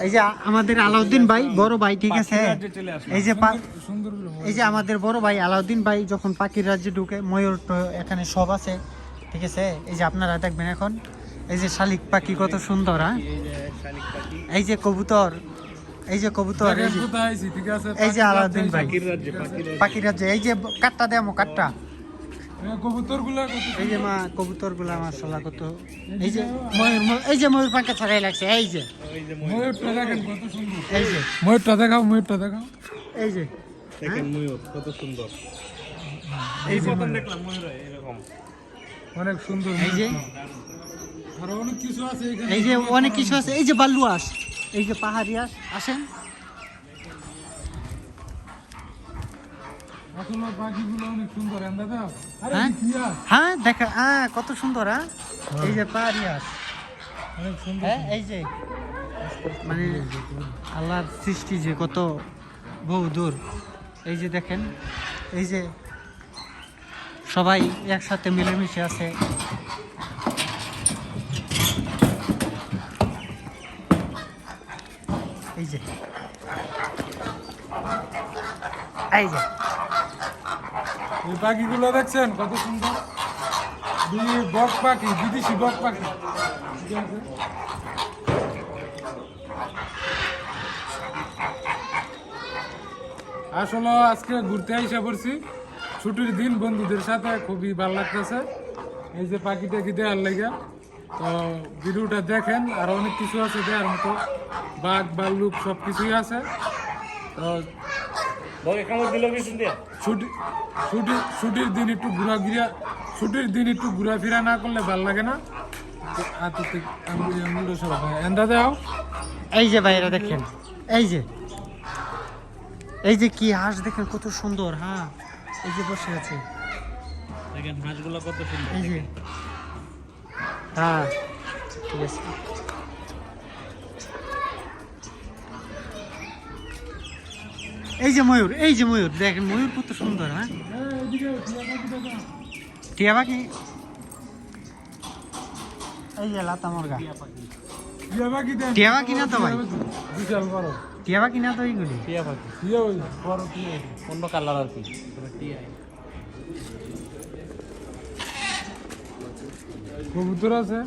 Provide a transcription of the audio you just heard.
এই যে আমাদের আলাউদ্দিন ভাই বড় ভাই, ঠিক আছে। এই যে আমাদের বড় ভাই আলাউদ্দিন ভাই যখন পাখির রাজ্যে ঢুকে, ময়ূর তো এখানে সব আছে, ঠিক আছে। এই যে আপনারা দেখবেন এখন, এই যে শালিক পাখি কত সুন্দর, হ্যাঁ। এই যে কবুতর, এই যে কবুতর, এই যে আলাউদ্দিন ভাই পাখির রাজ্যে। এই যে কাটটা দেমো কাটটা, এই যে মা কবুতর গুলা মাশাআল্লাহ কত। এই যে ময়ূর, এই যে ময়ূর পাখা ছাড়াই লাগছে। এই যে ময়ূরটা দেখেন কত সুন্দর। এই যে ময়ূরটা দেখাও, ময়ূরটা দেখাও। এই যে দেখেন ময়ূর কত সুন্দর। এই প্রথম দেখলাম ময়ূর এরকম অনেক সুন্দর। এই যে আরো অনেক কিছু আছে এখানে। এই যে অনেক কিছু আছে। এই যে বালুয়াস, এই যে পাহাড়ি হাঁস, আসেন। আসলে পাখিগুলো অনেক সুন্দর। দাদা আরে হ্যাঁ কি হাঁস? হ্যাঁ দেখা, হ্যাঁ কত সুন্দর, হ্যাঁ। এই যে পাহাড়ি হাঁস, অনেক সুন্দর। হ্যাঁ। এই যে মানে আল্লাহর সৃষ্টি যে কত বহু দূর। এই যে দেখেন, এই যে সবাই একসাথে মিলেমিশে আছে। এই যে এই যে এই পাখিগুলো দেখছেন কত সুন্দর। বক পাখি, বিদেশি বক পাখি, ঠিক আছে। আসলে আজকে ঘুরতে আইসা পড়ছি, ছুটির দিন বন্ধুদের সাথে, খুবই ভালো লাগতেছে। এই যে পাখি টাকি দেওয়ার লেগে। তো ভিডিওটা দেখেন, আর অনেক কিছু আছে দেওয়ার মতো, বাঘ ভাল্লুক সব কিছুই আছে। তো ছুটির দিন একটু ঘোরাফেরা না করলে ভাল লাগে না। এন্দা দাও। এই যে বাইরে দেখেন, এই যে এই যে কি হাঁস দেখেন কত সুন্দর, হ্যাঁ। এই যে বসে আছে, দেখেন হাঁসগুলো কত সুন্দর। এই যে, হ্যাঁ ঠিক আছে। এই যে ময়ূর, এই যে ময়ূর দেখেন, ময়ূর কত সুন্দর, হ্যাঁ। টিয়া পাখি, এই যে লাতা মুরগা। টিয়া পাখি না তো ভাই, বিশাল বড় টিয়া পাখি না তো এইগুলি। টিয়া পাখি টিয়া, ওই বড় টিয়া। অন্য কালার আর কি, টিয়া। কবুতর আছে।